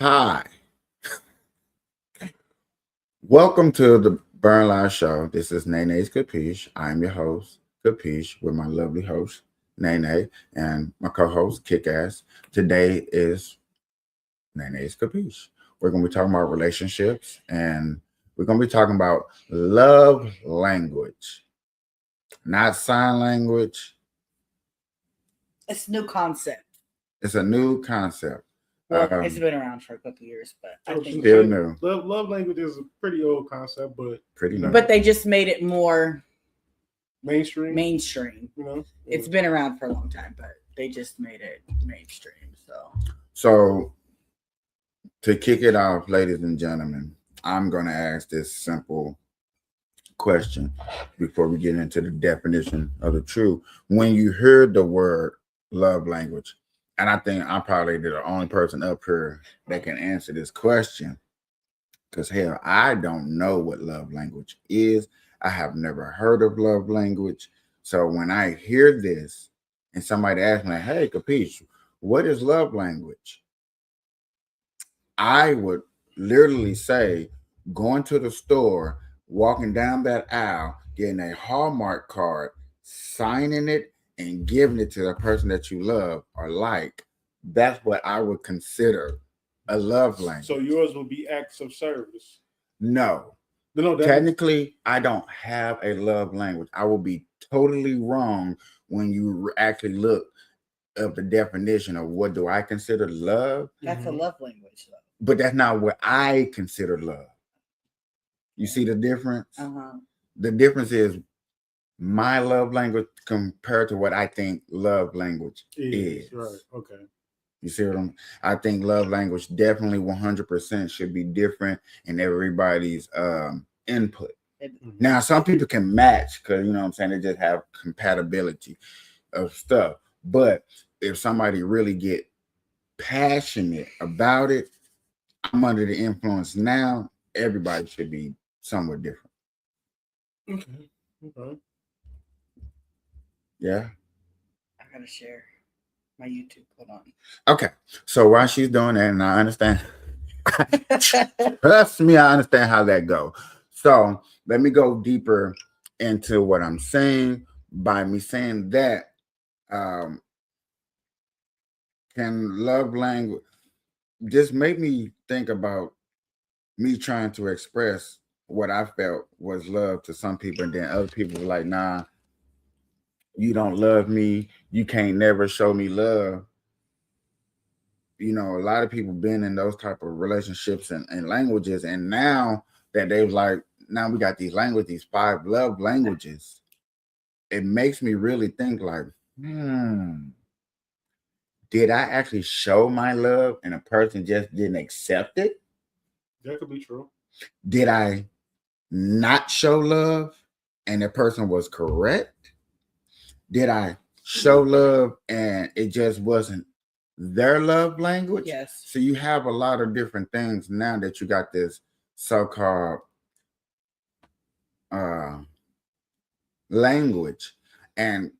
Hi, welcome to the Burn Live Show. This is Nene's Capiche. I'm your host, Capiche, with my lovely host, Nene, and my co host, Kick Ass. Today is Nene's Capiche. We're going to be talking about relationships and we're going to be talking about love language, not sign language. It's a new concept. It's a new concept. Well, it's been around for a couple years, but I think Still new. Love language is a pretty old concept, but Pretty new. but they just made it more mainstream. mainstream. It's been around for a long time, but they just made it mainstream. So to kick it off, ladies and gentlemen, I'm going to ask this simple question before we get into the definition of the truth. When you hear the word love language, and I think I'm probably the only person up here that can answer this question, because hell, I don't know what love language is. I have never heard of love language. So when I hear this and somebody asks me, hey, Capiche, what is love language? I would literally say going to the store, walking down that aisle, getting a Hallmark card, signing it, and giving it to the person that you love or like. That's what I would consider a love language. So yours will be acts of service. No. Technically, I don't have a love language. I will be totally wrong when you actually look up the definition of what do I consider love. That's a love language, though. But that's not what I consider love. You see the difference? The difference is my love language compared to what I think love language is. Right. Okay. You see what I think love language definitely 100% should be different in everybody's input. Now, some people can match because, you know what I'm saying, they just have compatibility of stuff. But if somebody really get passionate about it, I'm under the influence now, everybody should be somewhat different. Okay. Yeah. I gotta share my YouTube. Hold on. Okay. So while she's doing that, and I understand, trust me, I understand how that goes. So let me go deeper into what I'm saying. By me saying that, can love language just make me think about me trying to express what I felt was love to some people, and then other people were like, nah, you don't love me, you can't never show me love. You know, a lot of people been in those type of relationships and languages, and now that they've like, now we got these languages, these 5 love languages, it makes me really think like, did I actually show my love and a person just didn't accept it? That could be true. Did I not show love and the person was correct? Did I show love and it just wasn't their love language? Yes. So you have a lot of different things now that you got this so-called language. And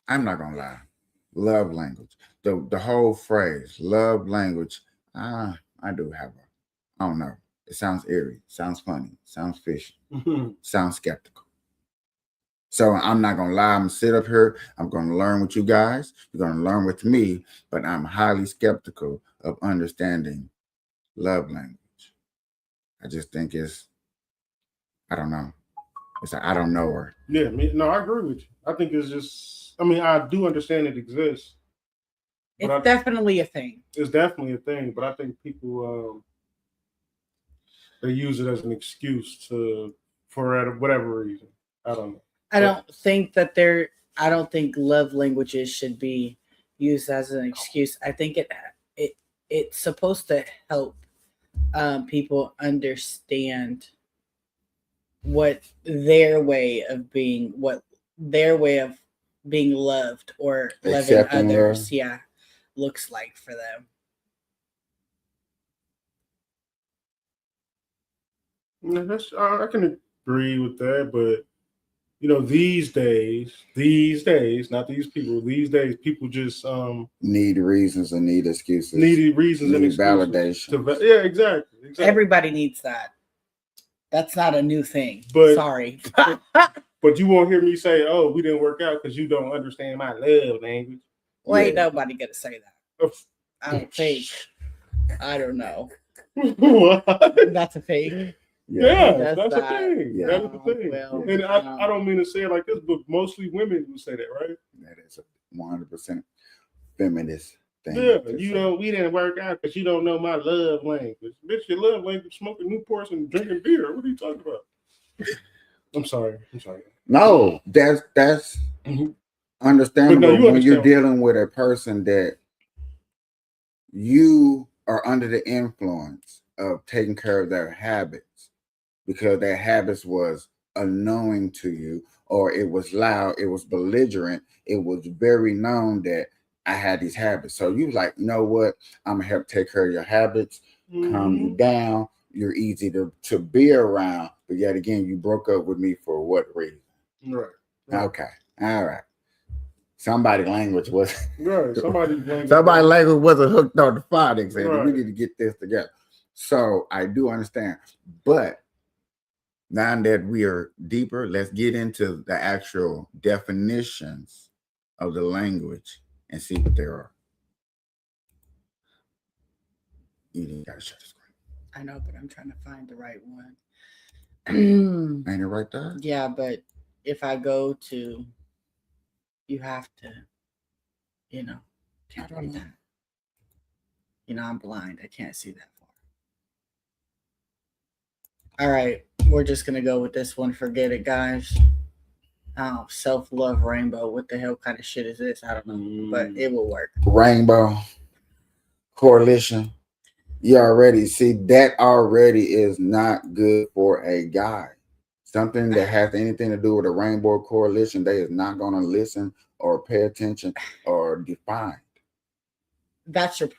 I'm not gonna lie, love language. The whole phrase, love language, I do have I don't know. It sounds eerie, sounds funny, sounds fishy, sounds skeptical. So I'm not gonna lie, I'm gonna sit up here, I'm gonna learn with you guys, you're gonna learn with me, but I'm highly skeptical of understanding love language. I just think I don't know. It's I don't know her. Yeah, no, I agree with you. I think it's just, I do understand it exists. It's definitely a thing. It's definitely a thing, but I think people they use it as an excuse for whatever reason. I don't know. I don't think love languages should be used as an excuse. I think it's supposed to help people understand what their way of being loved or loving others looks like for them. I can agree with that, but these days, not these people, these days, people just Need reasons and need excuses. needed reasons and Need excuses. validation. Yeah, exactly. Everybody needs that. That's not a new thing. But- Sorry. But you won't hear me say, "Oh, we didn't work out because you don't understand my love language." Well, ain't Yeah. nobody gonna say that. I don't think. I don't know. What? That's a fake. Yeah, Does that's the that. thing. Yeah. That's the thing. Well, And I don't mean to say it like this, but mostly women will say that, right? That is a 100% feminist thing. Yeah, to you say. know, we didn't work out because you don't know my love language. Bitch, your love language smoking Newports and drinking beer. What are you talking about? I'm sorry. No, that's Mhm. understandable But no, you when you're understand. dealing with a person that you are under the influence of taking care of their habits because their habits was unknowing to you, or it was loud, it was belligerent, it was very known that I had these habits. So you was like, you know what? I'm gonna help take care of your habits, calm you Mhm. down. You're easy to be around, but yet again, you broke up with me for what reason? Right. Okay, all right. Somebody language was Right. Somebody's language. somebody language wasn't hooked on the phonics, and we Right. need to get this together. So I do understand, but now that we are deeper, let's get into the actual definitions of the language and see what there are. You didn't gotta shut the screen. I know, but I'm trying to find the right one. Ain't it right there? Yeah, but if I go to, you have to, can't read that. I'm blind. I can't see that far. All right, we're just gonna go with this one. Forget it, guys. Oh, self-love rainbow. What the hell kind of shit is this? I don't know, but it will work. Rainbow Coalition. You already see that already is not good for a guy. Something that has anything to do with a Rainbow Coalition, they is not going to listen or pay attention or define. That's your.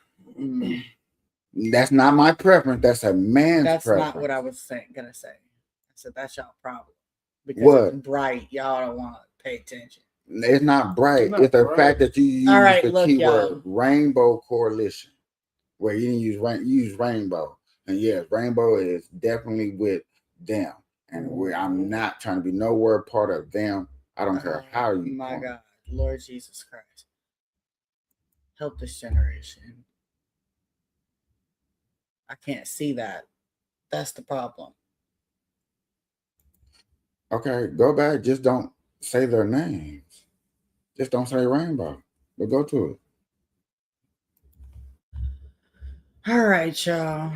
That's not my preference. That's a man's That's preference. not what I was gonna say. I said that's y'all problem because What? it's bright. Y'all don't want to pay attention. It's not bright. It's not It's the bright. fact that you use All right, the look, keyword y'all. Rainbow Coalition, where you didn't use you use rainbow. And yes, rainbow is definitely with them. And I'm not trying to be nowhere part of them. I don't care how you. My form. God, Lord Jesus Christ, help this generation. I can't see that. That's the problem. Okay, go back. Just don't say their names. Just don't say rainbow. But go to it. All right, y'all.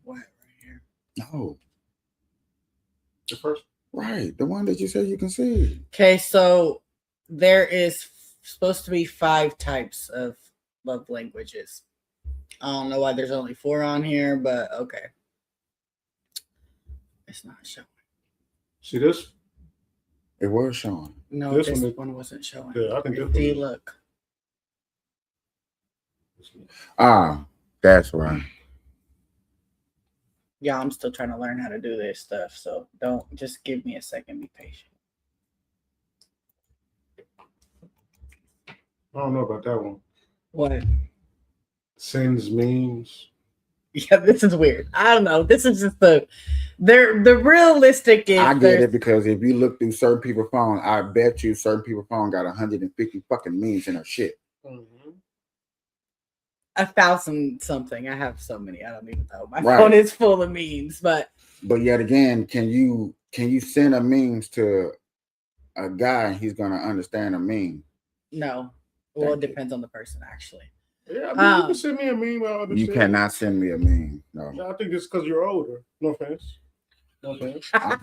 What right here? No, The first. right. The one that you said you can see. Okay, so there is supposed to be 5 types of love languages. I don't know why there's only 4 on here, but okay. It's not showing. See this? It was showing. No, This this one one wasn't showing. Yeah, I think this See, one- look. Ah, that's right. Yeah, I'm still trying to learn how to do this stuff, so don't just give me a second. Be patient. I don't know about that one. What? Sends memes. Yeah, this is weird. I don't know. This is just the realistic is I get there's it because if you look through certain people's phone, I bet you certain people's phone got 150 fucking memes in her shit. 1,000 something. I have so many. I don't even know. My Right. phone is full of memes, but But yet again, can you send a memes to a guy and he's gonna understand a meme? no. Well, it Thank you. depends on the person, actually. Yeah, I mean, you can send me a meme. I You understand. cannot send me a meme. No. I think it's because you're older. No offense. No offense. I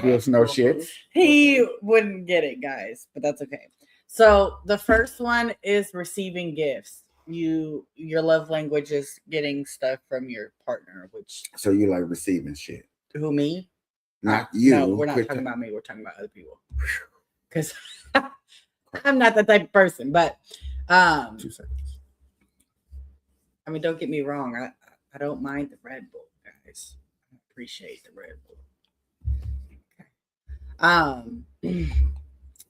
give no shits. He wouldn't get it, guys, but that's okay. So the first one is receiving gifts. Your love language is getting stuff from your partner, which So you like receiving shit. who me? Not you. No, we're not Quit talking that. about me. We're talking about other people. Because I'm not that type of person. But 2 seconds. I mean, don't get me wrong. I don't mind the Red Bull, guys. I appreciate the Red Bull. Okay. Um,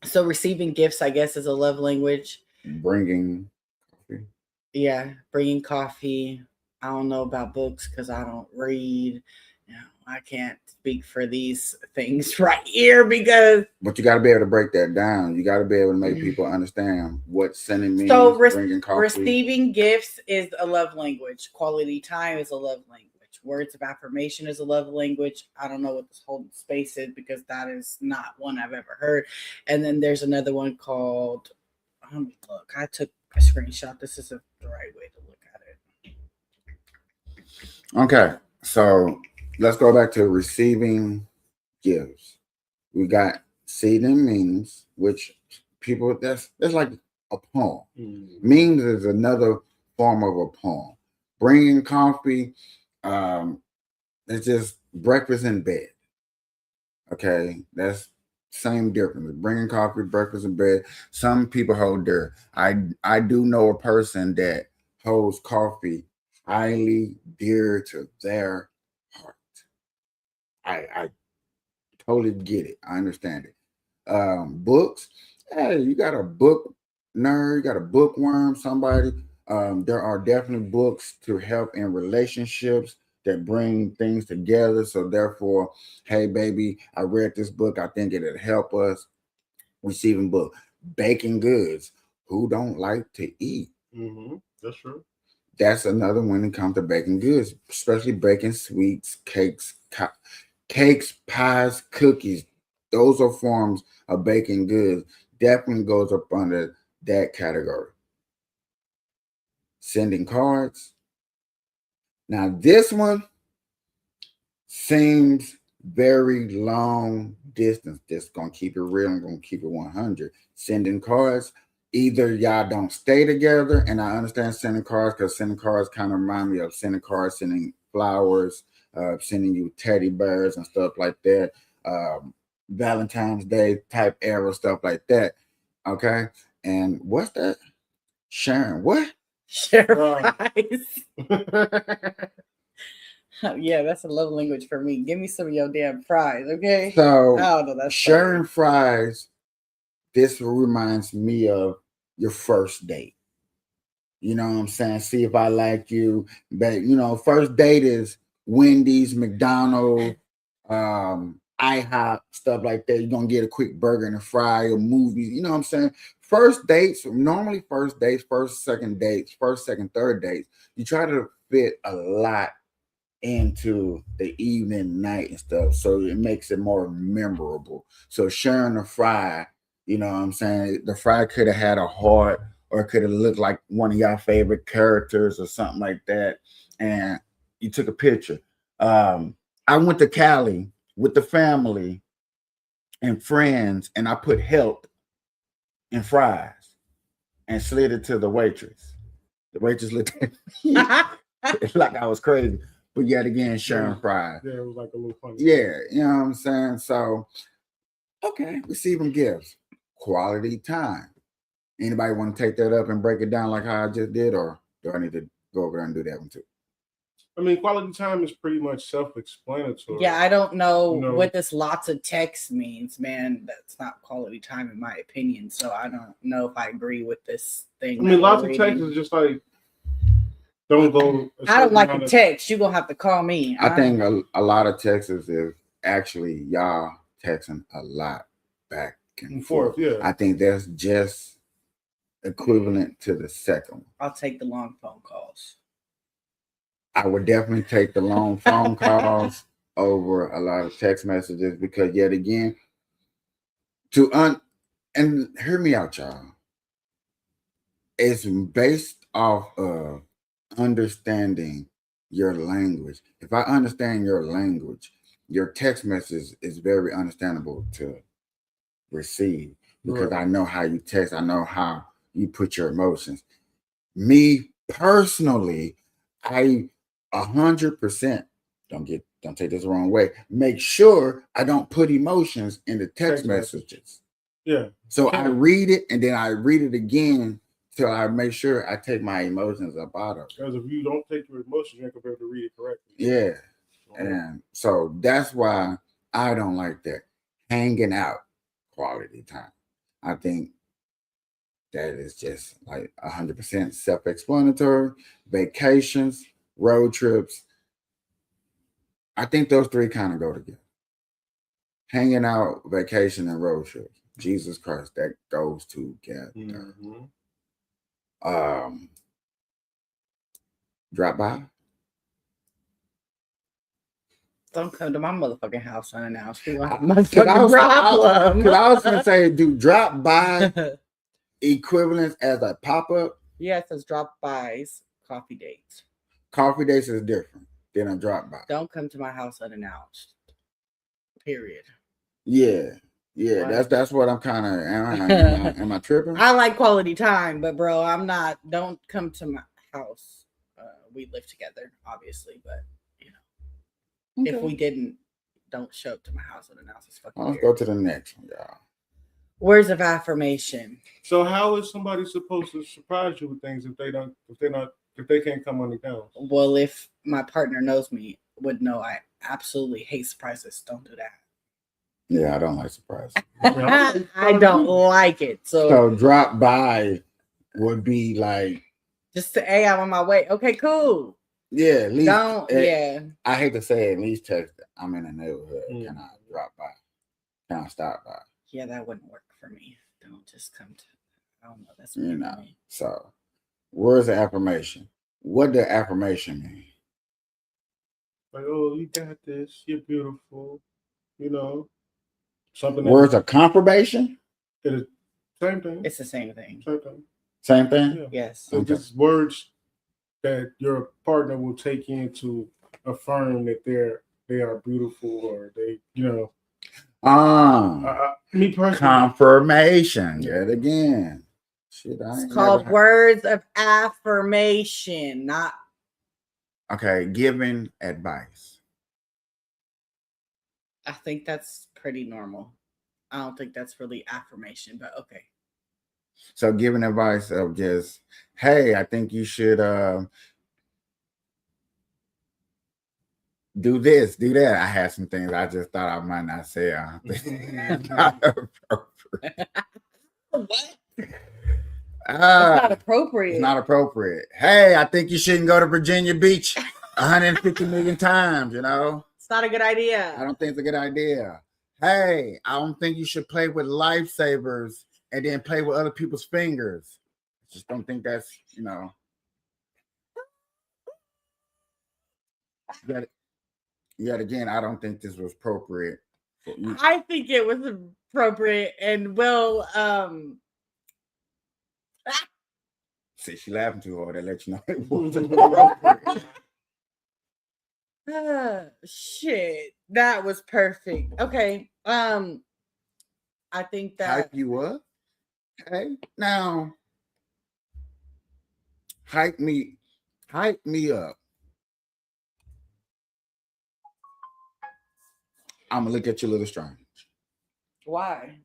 so receiving gifts, I guess, is a love language. Bringing coffee. Yeah, bringing coffee. I don't know about books because I don't read. You know, I can't speak for these things right here because But you got to be able to break that down. You got to be able to make people understand what sending means. so Bringing coffee. receiving gifts is a love language. Quality time is a love language. Words of affirmation is a love language. I don't know what this whole space is because that is not one I've ever heard. And then there's another one called. Let me look. I took a screenshot. This is the right way to look at it. Okay, so let's go back to receiving gifts. We got seeding means, which people that's like a poem. Memes is another form of a poem. Bringing coffee, it's just breakfast in bed. Okay, that's same difference. Bringing coffee, breakfast in bed. Some people hold their. I do know a person that holds coffee highly dear to their heart. I totally get it. I understand it. Books. Hey, you got a book nerd, you got a bookworm, somebody. There are definitely books to help in relationships that bring things together. So therefore, hey baby, I read this book. I think it'll help us. Receiving book. Baking goods. Who don't like to eat? That's true. That's another one when it comes to baking goods, especially baking sweets, cakes, pies, cookies. Those are forms of baking goods. Definitely goes up under that category. Sending cards. Now this one seems very long distance. Just gonna keep it real. I'm gonna keep it 100. Sending cards. Either y'all don't stay together, and I understand sending cards because sending cards kind of remind me of sending cards, sending flowers, sending you teddy bears and stuff like that. Valentine's Day type era stuff like that. Okay, and what's that? Sharon, what? Share fries. Yeah, that's a love language for me. Give me some of your damn fries, okay? So oh no, that's sharing fries. This reminds me of your first date. You know what I'm saying? See if I like you. But first date is Wendy's, McDonald's, IHOP, stuff like that. You're gonna get a quick burger and a fry or movies. You know what I'm saying? First dates, normally first dates, first, second dates, first, second, third dates, you try to fit a lot into the evening, night, and stuff. So it makes it more memorable. So sharing a fry, you know what I'm saying? The fry could have had a heart or it could have looked like one of your favorite characters or something like that. And you took a picture. I went to Cali with the family and friends, and I put help in fries and slid it to the waitress. The waitress looked at me like I was crazy. But yet again, sharing fries. Yeah, it was like a little funny. Yeah, you know what I'm saying? So, okay, receiving gifts. Quality time. Anybody want to take that up and break it down like how I just did, or do I need to go over there and do that one too? I mean, quality time is pretty much self-explanatory. Yeah, I don't know what this lots of text means, man. That's not quality time in my opinion. So I don't know if I agree with this thing. I mean, lots of text is just like, don't go. I don't like a text. You're going to have to call me. I think a lot of texts is actually y'all texting a lot back and forth. Yeah. I think that's just equivalent to the second one. I'll take the long phone calls. I would definitely take the long phone calls over a lot of text messages because yet again, and hear me out, y'all. It's based off of understanding your language. If I understand your language, your text message is very understandable to receive because I know how you text. I know how you put your emotions. Me personally, I 100% don't take this the wrong way. Make sure I don't put emotions in the text messages. Yeah. So I read it and then I read it again till I make sure I take my emotions up out of it. Because if you don't take your emotions, you're not gonna be able to read it correctly. Yeah. And so that's why I don't like that. hanging out, quality time. I think that is just like 100% self-explanatory. Vacations, road trips. I think those three kind of go together. Hanging out, vacation, and road trips. Jesus Christ, that goes together. Mhm. Drop by. Don't come to my motherfucking house unannounced. We gonna have a Cause motherfucking problem. Because I was gonna say, do drop by equivalent as a pop-up? Yeah, it says drop bys, coffee dates. Coffee dates is different than a drop by. Don't come to my house unannounced. Period. Yeah. What? That's what I'm kind of. Am I tripping? I like quality time, but bro, I'm not. Don't come to my house. We live together, obviously, but you know, if we didn't, don't show up to my house unannounced. It's fucking Let's weird. go to the next one, y'all. Words of affirmation. So how is somebody supposed to surprise you with things if they can't come unannounced? Well, if my partner knows me, would know I absolutely hate surprises. Don't do that. Yeah, I don't like surprises. I don't like it. So drop by would be like, Just to, hey, I'm on my way. Okay, cool. yeah, at least. Don't, yeah. I hate to say it, at least text. I'm in the neighborhood. Mm. Can I drop by? Can I stop by? Yeah, that wouldn't work for me. Don't just come to, I don't know. That's You weird know. to me. So, words of affirmation. What does affirmation mean? Like, oh, you got this. You're beautiful. You know, something. Words of confirmation? Same thing. It's the same thing. Same thing. Same thing? Yeah. Yes. So Okay. just words that your partner will take in to affirm that they are beautiful, or they, you know. Me personally, Confirmation. Yet again. Shit, I It's ain't called never- words of affirmation, not Okay, giving advice. I think that's pretty normal. I don't think that's really affirmation, but okay. So giving advice of just, hey, I think you should do this, do that. I had some things I just thought I might not say. Not appropriate. What? It's Ah, not appropriate. it's not appropriate. Hey, I think you shouldn't go to Virginia Beach 150 million times, you know? It's not a good I idea. don't think it's a good idea. Hey, I don't think you should play with lifesavers and then play with other people's fingers. Just don't think that's, you know. Yet again, I don't think this was appropriate for you. I think it was appropriate and will See, she laughing too hard. That let you know it wasn't appropriate. shit. That was perfect. Okay. I think that Hype you up. Okay. Now, hype me up. I'm gonna look at you a little strange. why?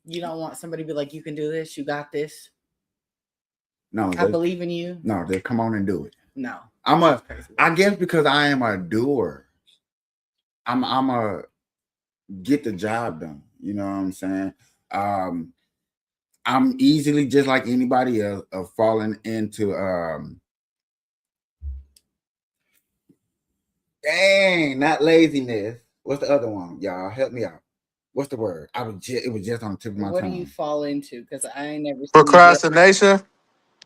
You don't want somebody to be like, you can do this, you got this. No, I believe in you. no, they come on and do it. No. I Crazy. guess because I am a doer. I'm a get the job done. You know what I'm saying? I'm easily, just like anybody else, of falling into not laziness. What's the other one? Y'all help me out. What's the word? It was just on the tip of my What tongue. do you fall into? Because I ain't never seen you Procrastination.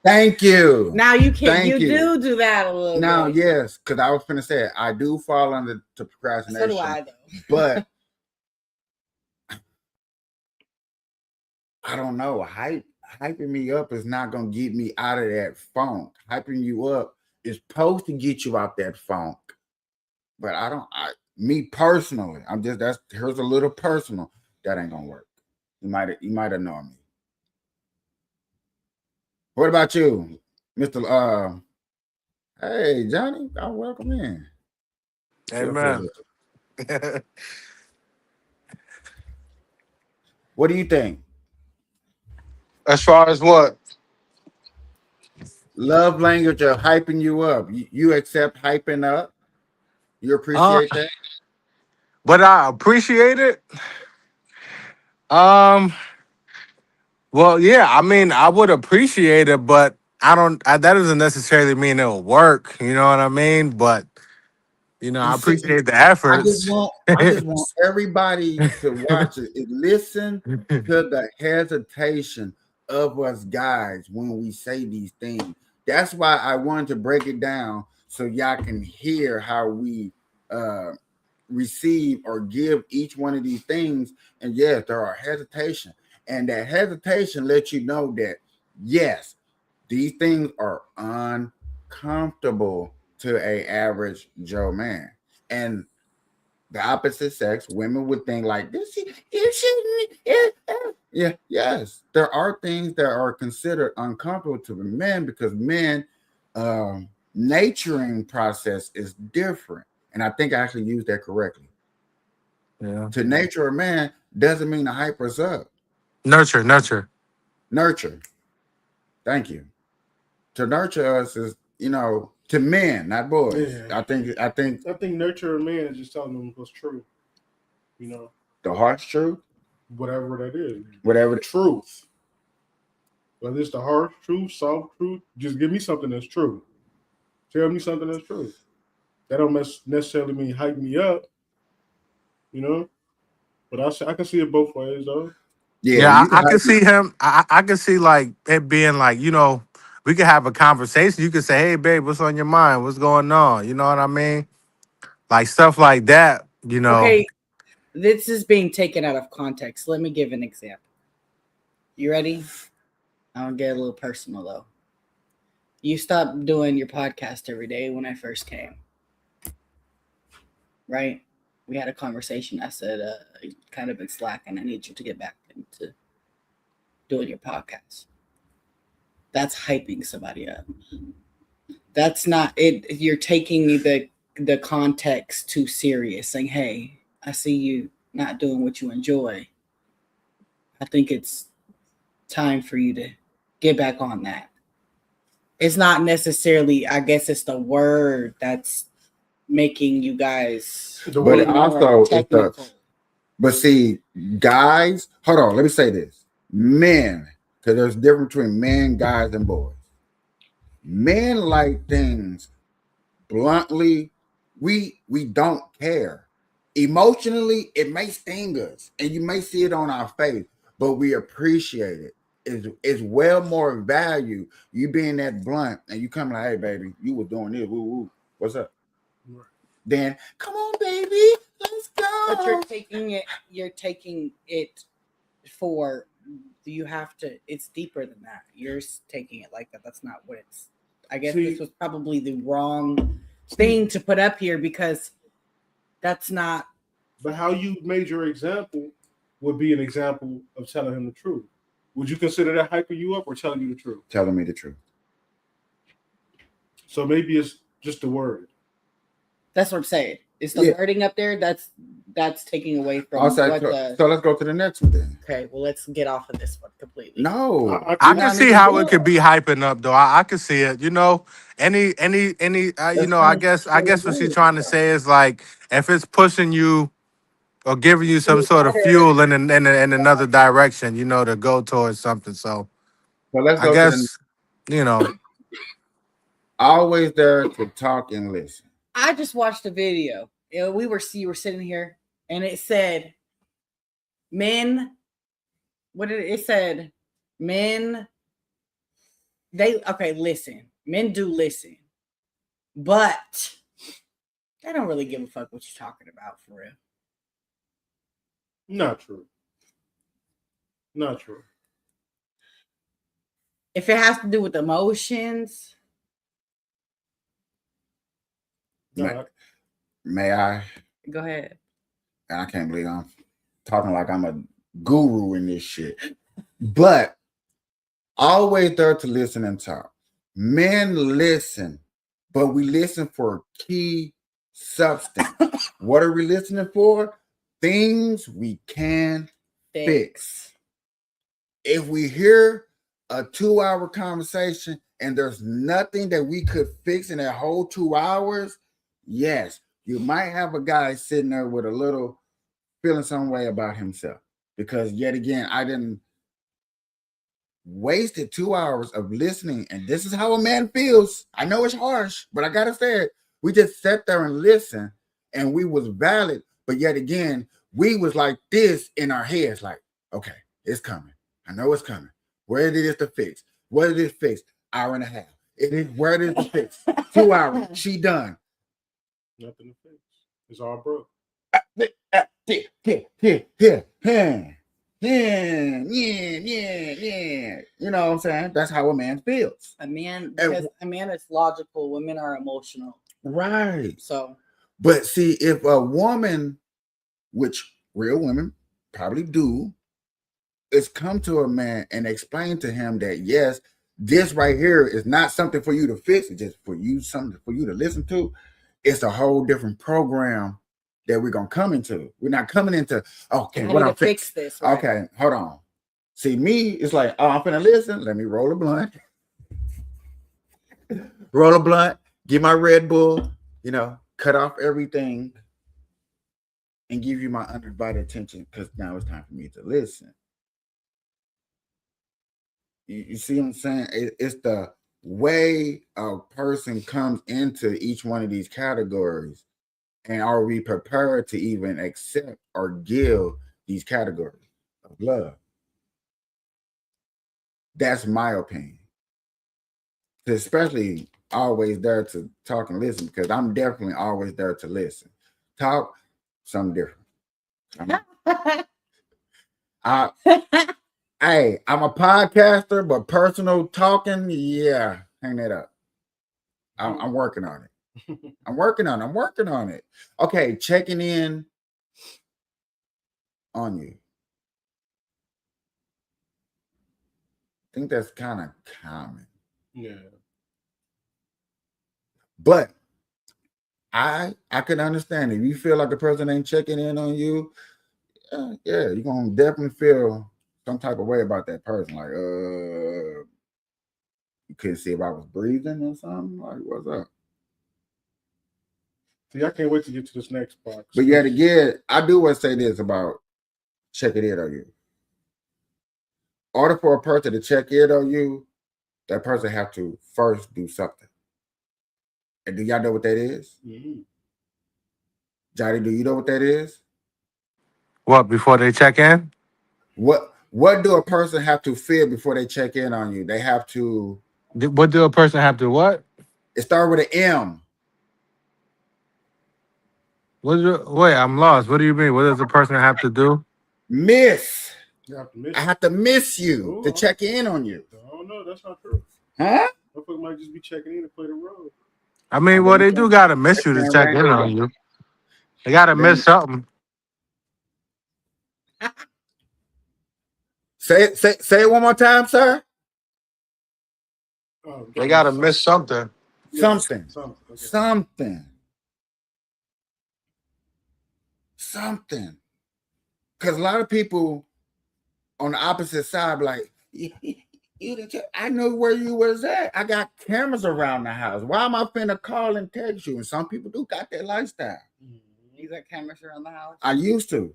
Thank you. Now you can Thank you you. do that a little Now, bit. yes, because I was gonna say it, I do fall under to procrastination. So do I though. But I don't know. Hyping me up is not gonna get me out of that funk. Hyping you up is supposed to get you out that funk. But me personally, here's a little personal. That ain't gonna work. You might annoy me. What about you, Mr. Hey Johnny, welcome in. Amen. What do you think? As far as what? Love language of hyping you up. You accept hyping up? You appreciate that? but I appreciate it. Well, yeah, I mean, I would appreciate it, but that doesn't necessarily mean it'll work. You know what I mean? But You I see, appreciate the I just efforts. want everybody to watch it and listen to the hesitation of us guys when we say these things. That's why I wanted to break it down so y'all can hear how we receive or give each one of these things. And yes, there are hesitation, and that hesitation lets you know that yes, these things are uncomfortable to a average Joe man. And the opposite sex, women would think like this. You shouldn't. Yeah, yes. There are things that are considered uncomfortable to the men because men, naturing process is different. And I think I actually used that correctly. Yeah. To nature a man doesn't mean to hype us up. Nurture. Nurture. Thank you. To nurture us is, to men, not boys. Yeah. I think I think nurture a man is just telling them what's true. the heart's truth, Whatever that is. whatever. Truth. Whether it's the hard truth, soft truth, just give me something that's true. Tell me something that's true. That don't necessarily mean hype me up, But I can see it both ways, though. Yeah, Yeah, you can I can hype see him. I can see like it being like, we could have a conversation. You could say, "Hey, babe, what's on your mind? What's going on?" You know what I mean? Like stuff like that. Okay, this is being taken out of context. Let me give an example. You ready? I'll get a little personal though. You stopped doing your podcast every day when I first came, right? We had a conversation. I said, you kind of been slacking. I need you to get back into doing your podcast. That's hyping somebody up. That's not it. You're taking the context too serious, saying, "Hey, I see you not doing what you enjoy. I think it's time for you to get back on that." It's not necessarily, I guess it's the word that's making you guys The But word, also, it's technical. but see, guys, hold on. Let me say this: men, because there's a difference between men, guys, and boys. Men like things bluntly. We don't care. Emotionally, it may sting us, and you may see it on our face, but we appreciate it. It's well more value you being that blunt and you coming like, "Hey, baby, you was doing this. Woo, woo. What's up?" Then come on, baby, let's go. But you're taking it for, you have to, it's deeper than that. You're taking it like that. That's not what it's, I guess this was probably the wrong thing to put up here because that's not. But how you made your example would be an example of telling him the truth. Would you consider that hyping you up or telling you the truth? Telling me the truth. So maybe it's just the word. That's what I'm saying. Is the wording up there? That's taking away from So let's go to the next one then. Okay, well, let's get off of this one completely. No, I can see how it could be hyping up though. I can see it. I guess what she's trying to say is like if it's pushing you or giving you some sort of fuel in another direction, to go towards something. So let's go I guess always there to talk and listen. I just watched a video. You were sitting here, and it said, "Men." What did it said? Men. Listen. Men do listen, but they don't really give a fuck what you're talking about for real. Not true. Not true. If it has to do with emotions. May I? Go ahead. And I can't believe I'm talking like I'm a guru in this shit. But always there to listen and talk. Men listen, but we listen for key substance. What are we listening for? Things we can fix. If we hear a 2-hour conversation and there's nothing that we could fix in that whole 2 hours, yes, you might have a guy sitting there with a little feeling some way about himself because yet again, I didn't wasted 2 hours of listening, and this is how a man feels. I know it's harsh, but I gotta say it. We just sat there and listened, and we was valid, but yet again, we was like this in our heads, like, okay, it's coming. I know it's coming. Where it is to fix? What it is fixed? Hour and a half. It is where it is to fix. 2 hours. She done. Nothing to fix. It's all broke. Yeah. You know what I'm saying? That's how a man feels. A man, because a man is logical. Women are emotional. Right. So, But see, if a woman, which real women probably do, is come to a man and explain to him that yes, this right here is not something for you to fix, it's just for you, something for you to listen to. It's a whole different program that we're gonna come into. We're not coming into okay, I what need I'm to fix this. Right? Okay, hold on. See, me, it's like, oh, I'm finna listen. Let me roll a blunt. Roll a blunt, get my Red Bull, you know, cut off everything and give you my undivided attention because now it's time for me to listen. You see what I'm saying? It's the way a person comes into each one of these categories. And are we prepared to even accept or give these categories of love? That's my opinion. Especially always there to talk and listen because I'm definitely always there to listen. Talk, something different. Hey, I'm a podcaster, but personal talking, yeah, hang that up. I'm working on it. I'm working on it. Okay, checking in on you. I think that's kind of common. Yeah. But I can understand if you feel like a person ain't checking in on you, yeah, you're gonna definitely feel some type of way about that person. Like, you couldn't see if I was breathing or something. Like, what's up? See, I can't wait to get to this next part. But yet again, I do want to say this about checking in on you. In order for a person to check in on you, that person have to first do something. And do y'all know what that is? Mm-hmm. Johnny, do you know what that is? What, before they check in? What do a person have to feel before they check in on you? They have to. What do a person have to what? It starts with an M. Wait, I'm lost. What do you mean? What does a person have to do? Miss. You have to miss I have to miss you to Ooh. check in on you. I don't know. That's not true. Huh? Motherfucker might just be checking in to play the role. I mean, well, they do gotta miss you to check in on you. They gotta miss something. Say it one more time, sir. Oh, They gotta miss something. Yeah, Something. Okay. Something. Because a lot of people on the opposite side, like, you didn't check. I know where you was at. I got cameras around the house. Why am I finna call and text you? And some people do got that lifestyle. you got cameras around the house? I used to.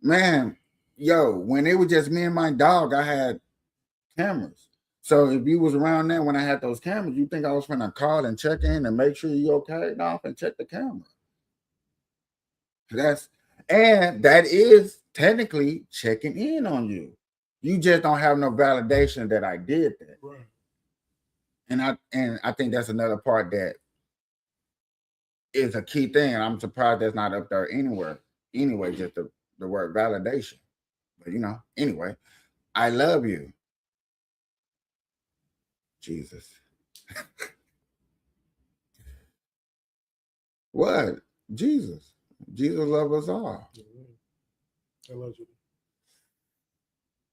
Man, when it was just me and my dog, I had cameras. So if you was around there when I had those cameras, you think I was finna call and check in and make sure you okay? No, I'm finna check the camera. That is technically checking in on you. You just don't have no validation that I did that. Right. And I think that's another part that is a key thing. And I'm surprised that's not up there anywhere. Anyway, just the word validation. But anyway, I love you. Jesus. What? Jesus. Jesus loves us all. Allegedly.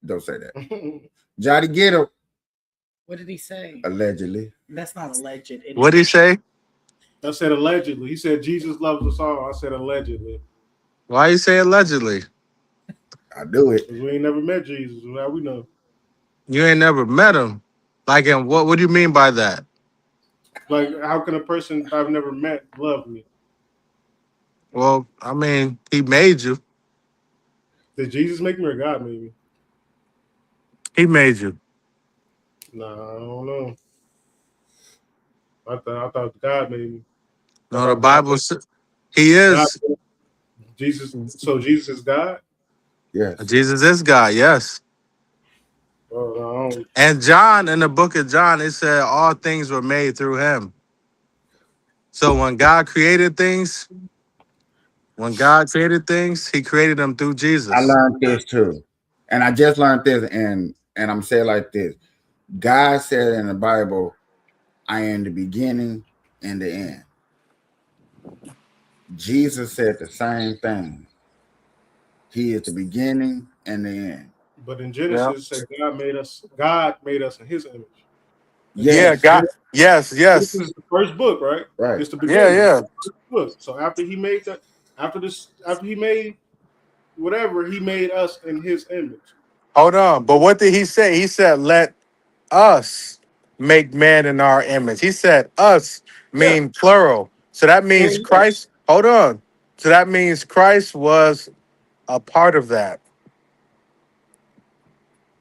Don't say that. Johnny, get him. What did he say? Allegedly. That's not alleged. What'd he say? I said allegedly. He said Jesus loves us all. I said allegedly. Why you say allegedly? I do it. Because we ain't never met Jesus. How we know? You ain't never met him. Like, and what do you mean by that? Like, how can a person I've never met love me? Well, I mean, he made you. Did Jesus make me or God made me? He made you. Nah, I don't know. I thought God made me. I No, the thought God Bible says he God is. Jesus. So Jesus is God. Yes. Jesus is God, yes. Oh, no, I don't. And John, in the book of John, it said all things were made through him. So when God created things, he created them through I Jesus. learned this too. And I just learned this, and I'm saying like this. God said in the Bible, I am the beginning and the end. Jesus said the same thing. He is the beginning and the end. But in Yeah. Genesis, it said God made us. God made us in His image. Yeah, Yes, God. Yes, This yes. is the first book, right? right. It's the Yeah, beginning. yeah. First book. So after He made that, after He made whatever, He made us in His image. Hold on. But what did he say? He said, let us make man in our image. He said us Yeah. mean plural. So that means And yeah. Christ. Hold on. So that means Christ was a part of that.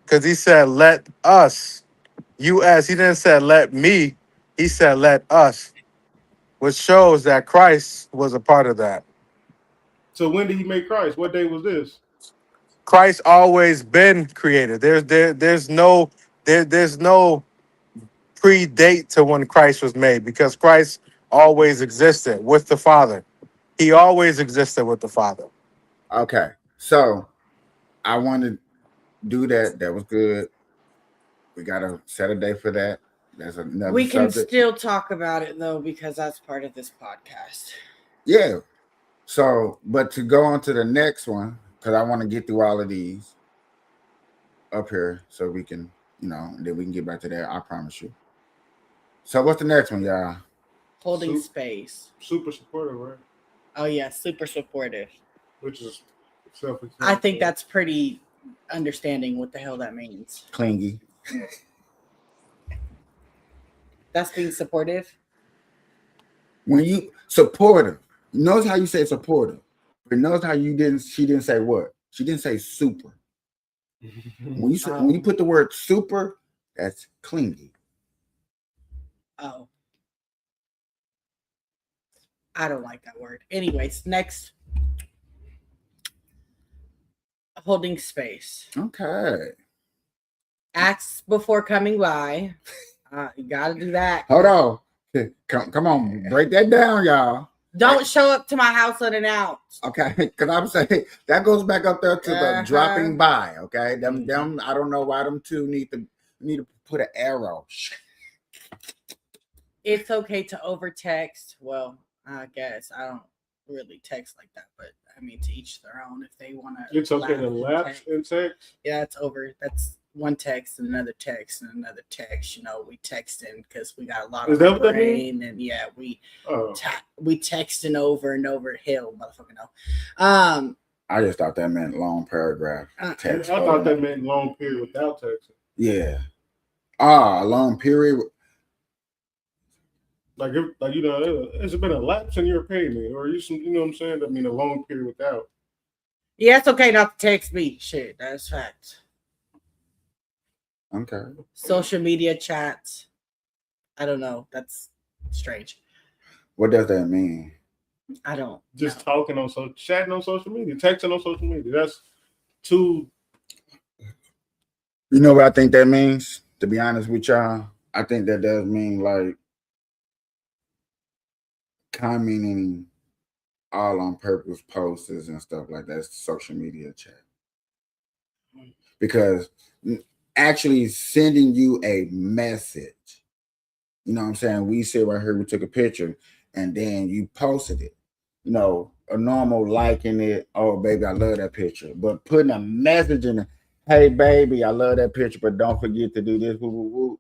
Because he said, let us. U.S. He didn't say let me. He said let us, which shows that Christ was a part of that. So when did He make Christ? What day was this? Christ always been created. There's no predate to when Christ was made because Christ always existed with the Father. He always existed with the Father. Okay. So I want to do that. That was good. We got to set a day for that. That's another We can subject. still talk about it though because that's part of this podcast. Yeah. So, but to go on to the next one, because I want to get through all of these up here so we can, and then we can get back to that. I promise you. So, what's the next one, y'all? Holding Sup- space. Super supportive, right? Oh yeah, super supportive. Which is self-explanatory. I think that's pretty understanding what the hell that means. Clingy. That's being supportive. When you supportive, notice how you say supportive, but notice how she didn't say what? She didn't say super. When you put the word super, that's clingy. Oh. I don't like that word. Anyways, next. Holding space. Okay. Acts before coming by. You gotta do that. Hold on. Come on, break that down, y'all. Don't show up to my house unannounced. Okay, because I'm saying that goes back up there to the dropping by. Okay, them. I don't know why them two need to put an arrow. It's okay to over text. Well, I guess I don't really text like that, but I mean to each their own. If they want to, It's okay to lapse in text. Yeah, it's over. That's one text and another text and another text. We texting because we got a lot Is of that what that brain, and yeah, we texting over and over. Hell, motherfucker, no. I just thought that meant long paragraph text. I thought that meant long period without texting. Yeah. A long period. Like it's been a lapse in your payment, or you know what I'm saying? I mean, a long period without. Yeah, it's okay not to text me. Shit, that's fact. Okay. Social media chats. I don't know. That's strange. What does that mean? I don't. Just talking on chatting on social media, texting on social media. That's too. You know what I think that means? To be honest with y'all, I think that does mean like commenting all on purpose posts and stuff like that. It's social media chat. Because actually sending you a message, you know what I'm saying? We sit right here, we took a picture, and then you posted it. A normal liking it. Oh, baby, I love that picture. But putting a message in it, hey, baby, I love that picture, but don't forget to do this. Woo, woo, woo.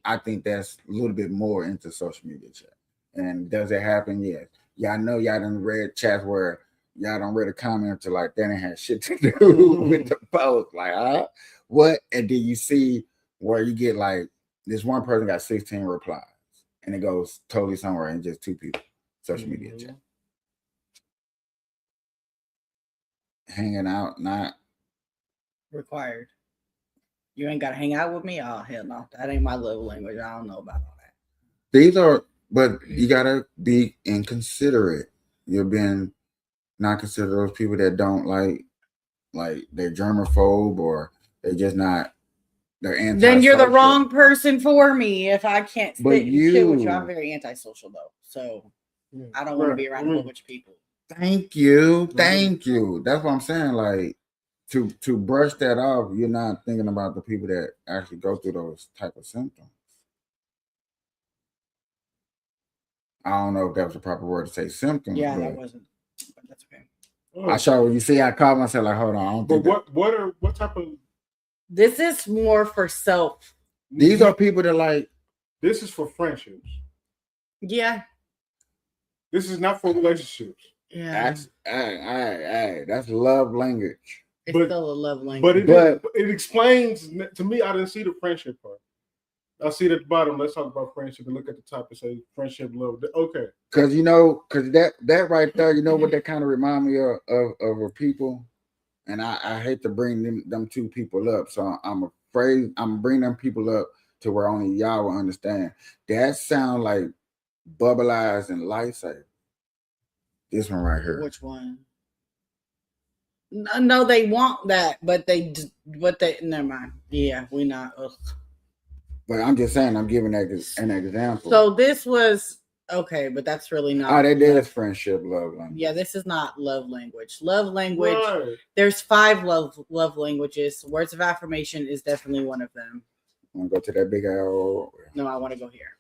I think that's a little bit more into social media chat. And does it happen? Yes. Y'all know y'all done read chats where y'all don't read a comment to like that ain't had shit to do with the post. Like, what? And then you see where you get like this one person got 16 replies and it goes totally somewhere and just two people. Social media chat. hanging out, not Required. You ain't gotta hang out with me. Oh hell no, that ain't my love language. I don't know about all that. these are, but you gotta be inconsiderate. You're being not consider those people that don't like they're germaphobe or they're just not they're anti. Then you're the wrong person for me if I can't sit But and chill with you. you- I'm very antisocial though, so Yeah. I don't want to be Right. around a whole bunch of people. Thank you, thank you. That's what I'm saying. Like to brush that off, you're not thinking about the people that actually go through those type of symptoms. I don't know if that was the proper word to say symptoms. Yeah, but that wasn't. But that's okay. I saw you see. I called myself like, hold on. I don't But think what type of This is more for self. these are people that like. this is for friendships. Yeah, This is not for relationships. yeah. Hey, that's love language. It's but- still a love But language. it explains to me. I didn't see the friendship part. I see it at the bottom. Let's talk about friendship and look at the top and say friendship, love. Okay. Because that right there, you know what that kind of remind me of a people, and I hate to bring them two people up, so I'm afraid I'm bringing them people up to where only y'all will understand. That sound like Bubble Eyes and Lightsaber. This one right here. Which one? No, they want that, but they never mind. Yeah, we not. Ugh. But I'm just saying, I'm giving that an example. So this was okay, but that's really not. oh, that is friendship, love language. Yeah, this is not love language. Love language. Right. There's 5 love languages. Words of affirmation is definitely one of them. Want to go to that big old. No, I want to go here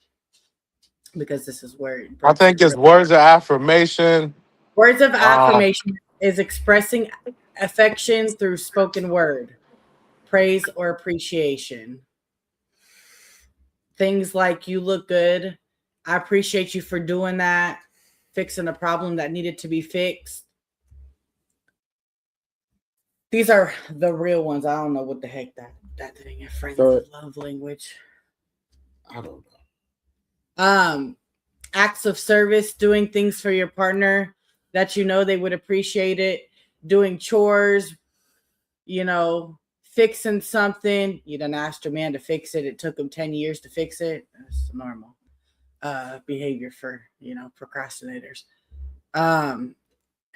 because this is where I think it's words of affirmation. words of affirmation is expressing affection through spoken word, praise or appreciation. Things like "you look good," "I appreciate you for doing that," fixing a problem that needed to be fixed. These are the real ones. I don't know what the heck that thing is. Friends So- of love language. I don't know. Acts of service, doing things for your partner that you know they would appreciate it, doing chores, fixing something. You done asked your man to fix it. It took him 10 years to fix it. That's normal behavior for, procrastinators. And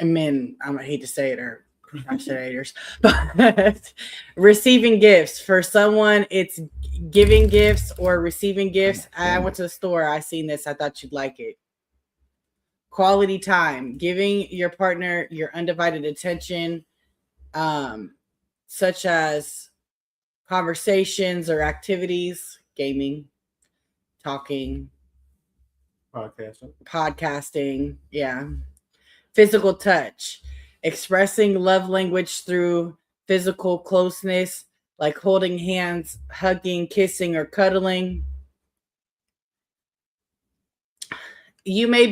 men, I hate to say it, are procrastinators, but receiving gifts for someone, it's giving gifts or receiving gifts. I went to the store. I seen this. I thought you'd like it. Quality time, giving your partner your undivided attention, such as conversations or activities, gaming, talking, podcasting, yeah. Physical touch, expressing love language through physical closeness, like holding hands, hugging, kissing, or cuddling. You may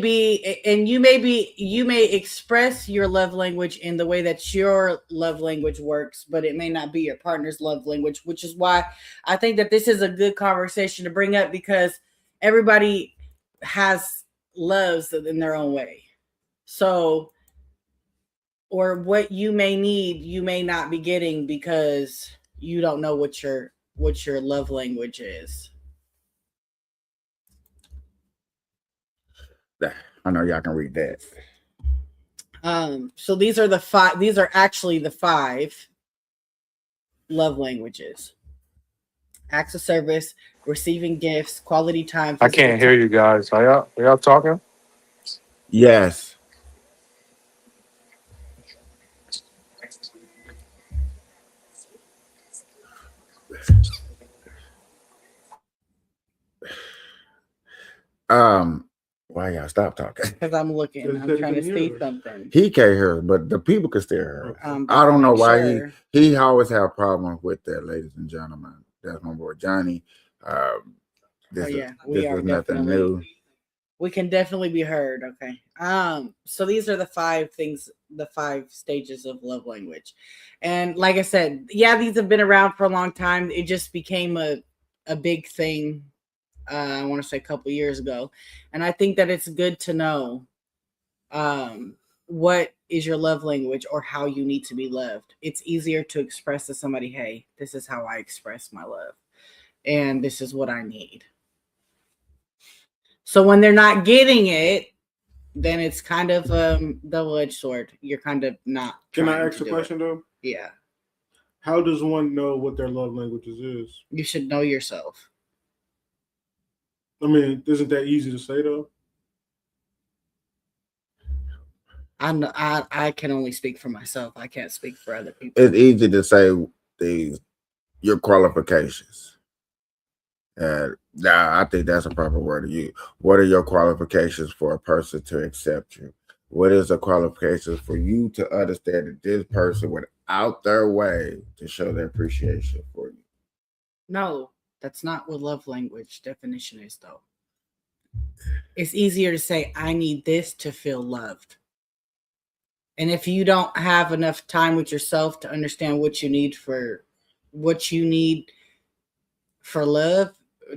express your love language in the way that your love language works, but it may not be your partner's love language, which is why I think that this is a good conversation to bring up, because everybody has loves in their own way. So, or what you may need, you may not be getting because you don't know what your love language is. I know y'all can read that. So these are actually the 5 love languages: acts of service, receiving gifts, quality time. I can't hear you guys. Are y'all talking? Yes. Why y'all stop talking? Because I'm looking, Because I'm they trying to can see hear us. something. He can't hear us, but the people can still hear us. But I don't know why sure. he always have problems with that, ladies and gentlemen. That's my boy Johnny. This we are is nothing definitely- new. We can definitely be heard. Okay. So these are the 5 things, the 5 stages of love language. And like I said, yeah, these have been around for a long time. It just became a big thing. I want to say a couple years ago. And I think that it's good to know what is your love language or how you need to be loved. It's easier to express to somebody, hey, this is how I express my love, and this is what I need. So when they're not getting it, then it's kind of double-edged sword. You're kind of not. Can I trying ask to a do it. question though? Yeah, How does one know what their love languages is? you should know yourself. I mean, isn't that easy to say though? I can only speak for myself. I can't speak for other people. It's easy to say your qualifications. I think that's a proper word to use. What are your qualifications for a person to accept you? What is the qualifications for you to understand that this person went out their way to show their appreciation for you? No, that's not what love language definition is, though. It's easier to say, I need this to feel loved. And if you don't have enough time with yourself to understand what you need for love,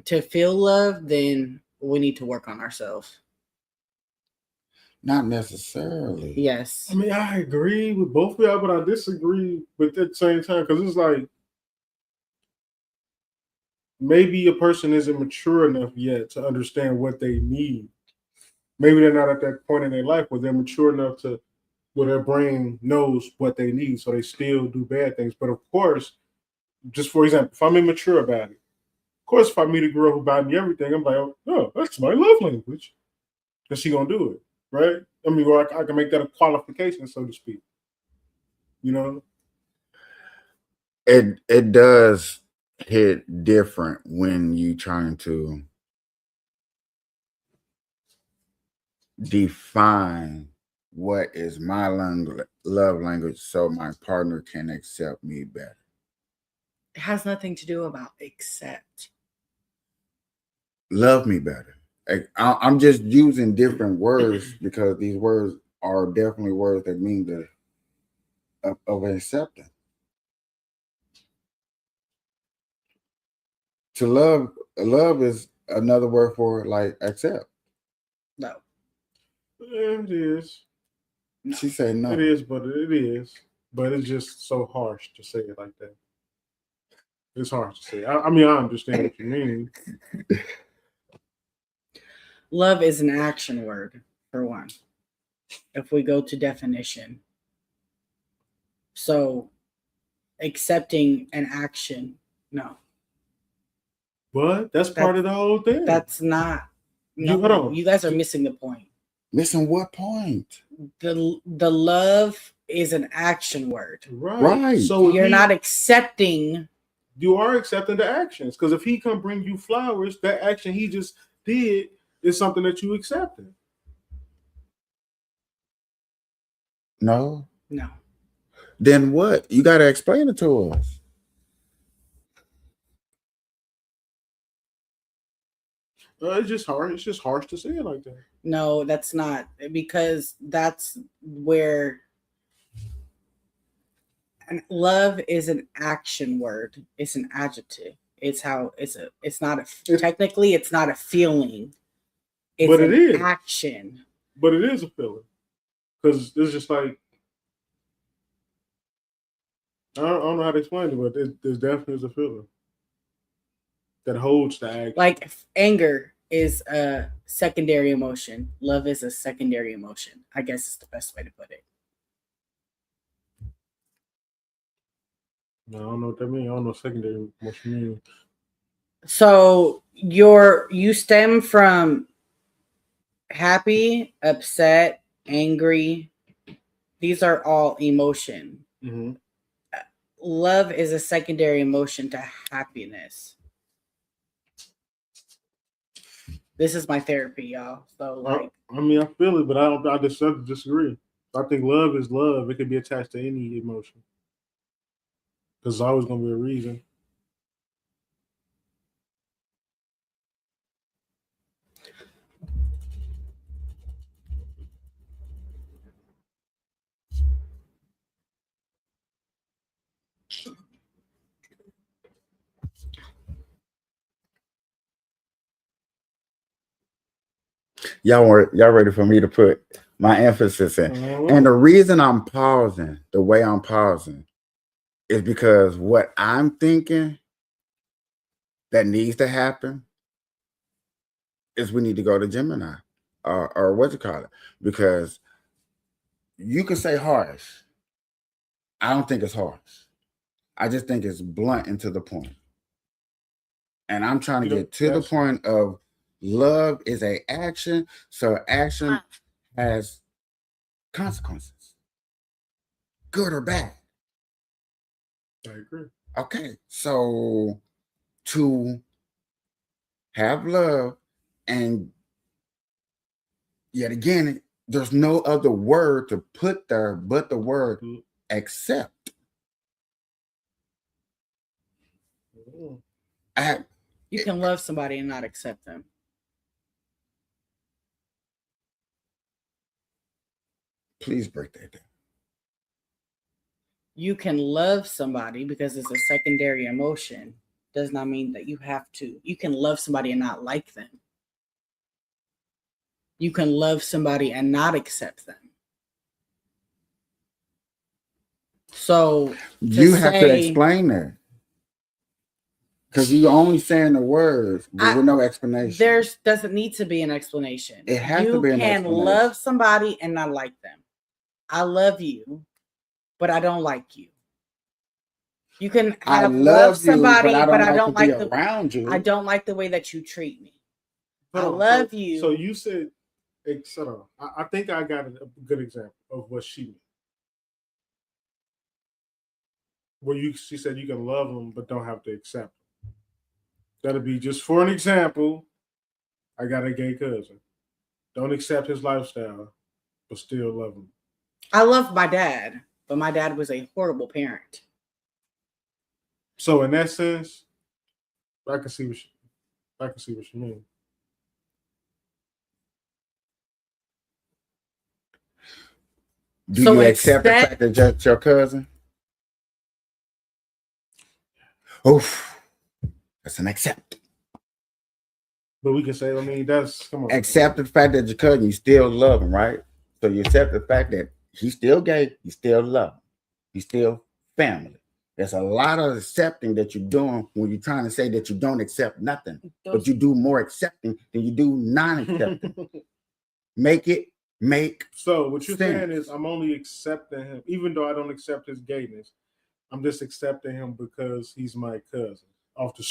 to feel love, then we need to work on ourselves. Not necessarily. Yes. I mean, I agree with both of y'all, but I disagree with at the same time because it's like maybe a person isn't mature enough yet to understand what they need. Maybe they're not at that point in their life where they're mature enough to where their brain knows what they need, so they still do bad things. But of course, just for example, if I'm immature about it, of course, if I meet a girl who buys me everything, I'm like, oh, that's my love language. And she gonna do it, right? I mean, or I can make that a qualification, so to speak. You know? It does hit different when you trying to define what is my love language so my partner can accept me better. It has nothing to do about accept. Love me better. I'm just using different words because these words are definitely words that mean of acceptance. To love is another word for like accept. No. It is. She said no. It is, but it is. But it's just so harsh to say it like that. It's hard to say. I mean, I understand what you mean. Love is an action word, for one. If we go to definition. So accepting an action, no. But that's part of the whole thing. That's not. No, Hold on. you guys are missing the point. Missing what point? The love is an action word. Right. So you're not accepting. You are accepting the actions. Because if he come bring you flowers, that action he just did is something that you accepted. No. No. Then what? You got to explain it to us. It's just hard. It's just harsh to say it like that. No, that's not, because that's where love is an action word. It's an adjective. It's how it's not a technically it's not a feeling. It's but it is action. But it is a feeling. Because it's just like I don't know how to explain it, but there's definitely a feeling that holds the action. Like anger is a secondary emotion. Love is a secondary emotion. I guess it's the best way to put it. No, I don't know what that means. I don't know secondary emotion means. So you stem from happy, upset, angry. These are all emotion. Mm-hmm. Love is a secondary emotion to happiness. This is my therapy, y'all. So like, I mean, I feel it, but I disagree. I think love is love. It can be attached to any emotion. There's always going to be a reason. Y'all ready for me to put my emphasis in? And the reason I'm pausing, the way I'm pausing, is because what I'm thinking that needs to happen is we need to go to Gemini or what you call it, because you could say harsh. I don't think it's harsh. I just think it's blunt and to the point. And I'm trying to get to the point of love is a action, so action has consequences, good or bad. I agree. Okay, so to have love, and yet again, there's no other word to put there but the word accept. You can love somebody and not accept them. Please break that down. You can love somebody because it's a secondary emotion. Does not mean that you have to. You can love somebody and not like them. You can love somebody and not accept them. So you have to explain that. Because you're only saying the words, but with no explanation. There doesn't need to be an explanation. It has to be an explanation. You can love somebody and not like them. I love you, but I don't like you. You can love somebody, but I don't like the around you. I don't like the way that you treat me. I love you. So you said, I think I got a good example of what she meant. Where she said you can love them, but don't have to accept them. That'll be just for an example. I got a gay cousin. Don't accept his lifestyle, but still love him. I love my dad, but my dad was a horrible parent. So in that sense, I can see what you mean. Do you accept the fact that that's your cousin? Oof. That's an accept. But we can say, come on. Accept the fact that your cousin, you still love him, right? So you accept the fact that he's still gay, you still love him. He's still family. There's a lot of accepting that you're doing when you're trying to say that you don't accept nothing, but you do more accepting than you do non-accepting. Make So what you're sense. saying is I'm only accepting him, even though I don't accept his gayness. I'm just accepting him because he's my cousin. Off the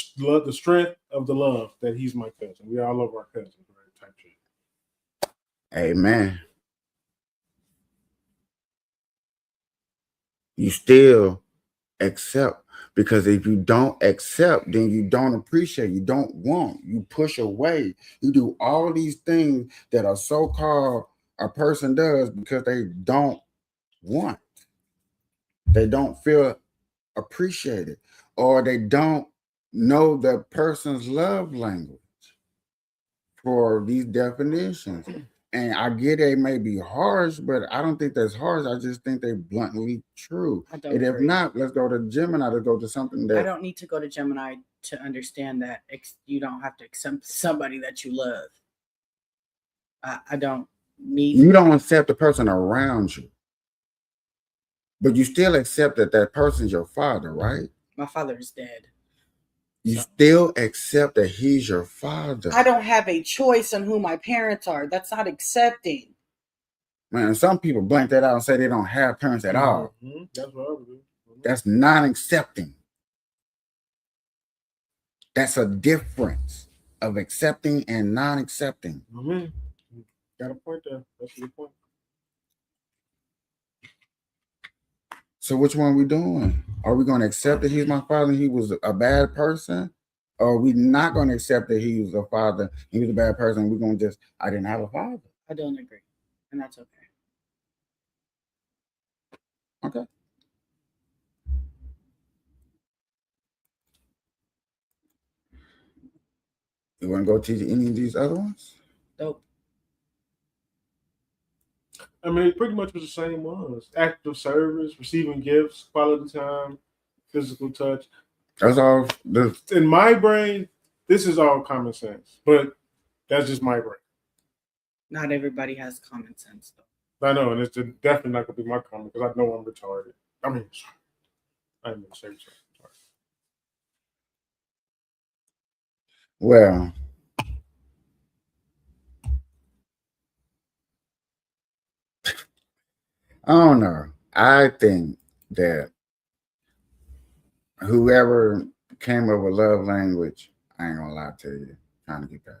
strength of the love that he's my cousin. We all love our cousins, right? Type shit. Amen. You still accept, because if you don't accept, then you don't appreciate, you don't want, you push away, you do all these things that a so-called a person does because they don't want, they don't feel appreciated, or they don't know the person's love language for these definitions. And I get it may be harsh, but I don't think that's harsh. I just think they're bluntly true. And if not, let's go to Gemini to go to something that... I don't need to go to Gemini to understand that you don't have to accept somebody that you love. I don't need... You don't accept the person around you, but you still accept that that person's your father, right? My father is dead. You still accept that he's your father. I don't have a choice on who my parents are. That's not accepting. Man, some people blank that out and say they don't have parents at all. Mm-hmm. That's what I would do. That's non-accepting. That's a difference of accepting and non-accepting. Mm-hmm. Got a point there. That's a good point. So which one are we doing? Are we going to accept that he's my father and he was a bad person? Or are we not going to accept that he was a father, he was a bad person, and we're going to just, I didn't have a father? I don't agree. And that's okay. Okay. You want to go teach any of these other ones? Nope. I mean, it pretty much was the same ones. Active service, receiving gifts, quality time, physical touch. That's all. In my brain, this is all common sense, but that's just my brain. Not everybody has common sense though. I know, and it's definitely not gonna be my comment because I know I'm retarded. I mean, I didn't mean to say retarded. Well, I don't know. I think that whoever came up with love language, I ain't gonna lie to you, trying to get paid.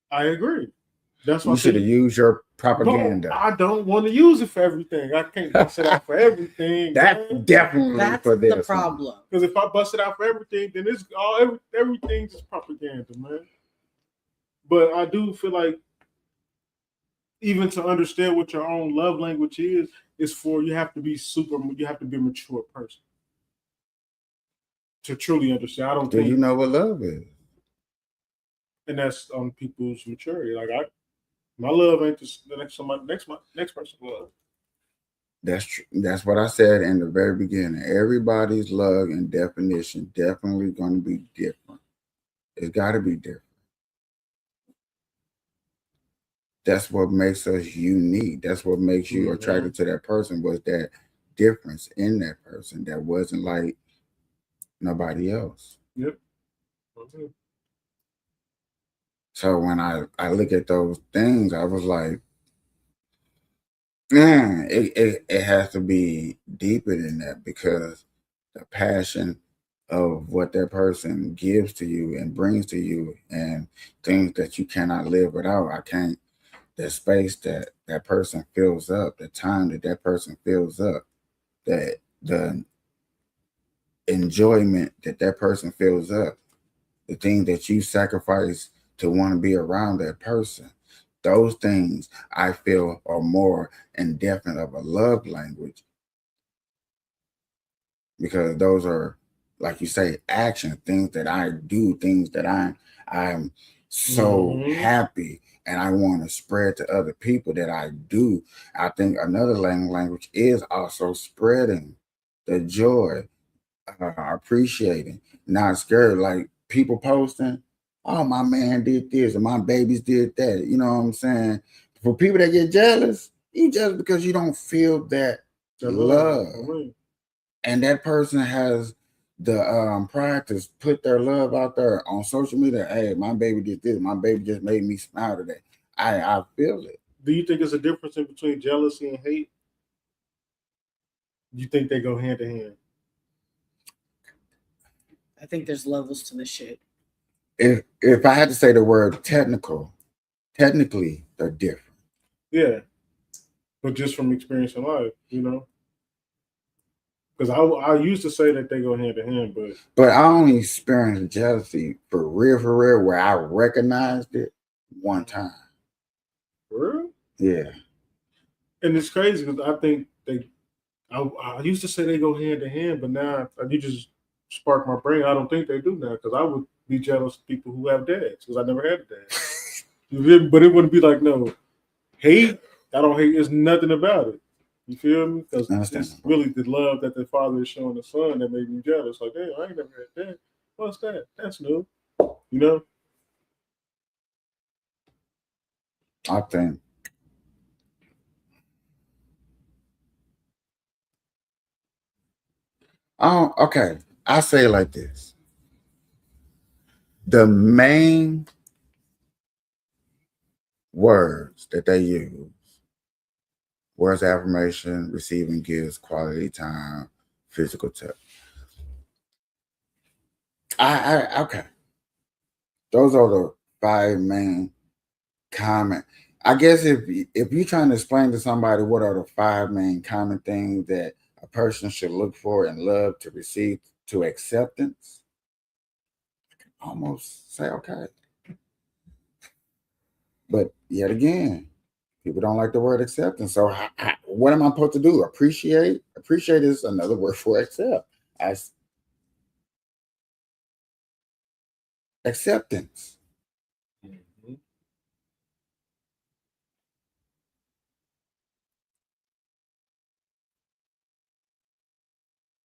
I agree. That's why You should have used your propaganda. No, I don't want to use it for everything. I can't bust it out for everything. That's definitely That's for this the problem. Because if I bust it out for everything, then it's everything's just propaganda, man. But I do feel like even to understand what your own love language is for you have to be a mature person to truly understand. I don't Do think, you know what love is? and that's on people's maturity. Like my love ain't just the next person's love. That's true. That's what I said in the very beginning. Everybody's love and definition definitely going to be different. It's got to be different. That's what makes us unique. That's what makes you attracted to that person, was that difference in that person that wasn't like nobody else. Yep. Okay. So when I look at those things, I was like, man, it has to be deeper than that, because the passion of what that person gives to you and brings to you, and things that you cannot live without. I can't. The space that that person fills up, the time that that person fills up, that the enjoyment that that person fills up, the things that you sacrifice to want to be around that person, those things I feel are more indefinite of a love language, because those are, like you say, action things that I do, things that I'm so happy and I want to spread to other people that I do. I think another language is also spreading the joy, appreciating, not scared. Like people posting, oh, my man did this and my babies did that. You know what I'm saying? For people that get jealous, you jealous because you don't feel that love. And that person has the pride to put their love out there on social media. Hey, my baby did this. My baby just made me smile today. I feel it. Do you think there's a difference in between jealousy and hate? Do you think they go hand in hand? I think there's levels to the shit. If I had to say the word technically they're different. Yeah, but just from experience in life, you know. Because I used to say that they go hand in hand, but I only experienced jealousy for real, where I recognized it one time. For real? Yeah. And it's crazy because I think I used to say they go hand in hand, but now you just spark my brain. I don't think they do now, because I would be jealous of people who have dads, because I never had a dad. But it wouldn't be like, no, hate. I don't hate. There's nothing about it. You feel me? Because it's really the love that the father is showing the son that made me jealous. Like, damn, I ain't never had that. What's that? That's new. You know? I think okay. I say it like this. The main words that they use: words of affirmation, receiving gifts, quality time, physical touch. Okay. Those are the 5 main common. I guess if you're trying to explain to somebody what are the 5 main common things that a person should look for and love to receive to acceptance, I can almost say okay. But yet again, people don't like the word acceptance. So what am I supposed to do? Appreciate? Appreciate is another word for accept. As acceptance. Mm-hmm.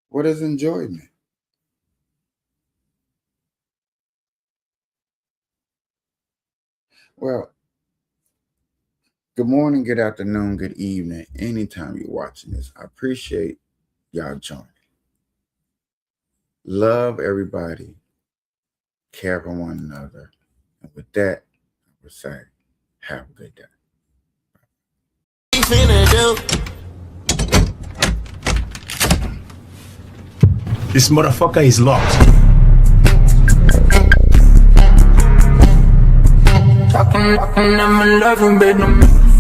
What is enjoyment? Well, Good morning, good afternoon, good evening, anytime you're watching this. I appreciate y'all joining. Love everybody. Care for one another. And with that, I would say, have a good day. This motherfucker is locked. Talking, I'm in love, baby.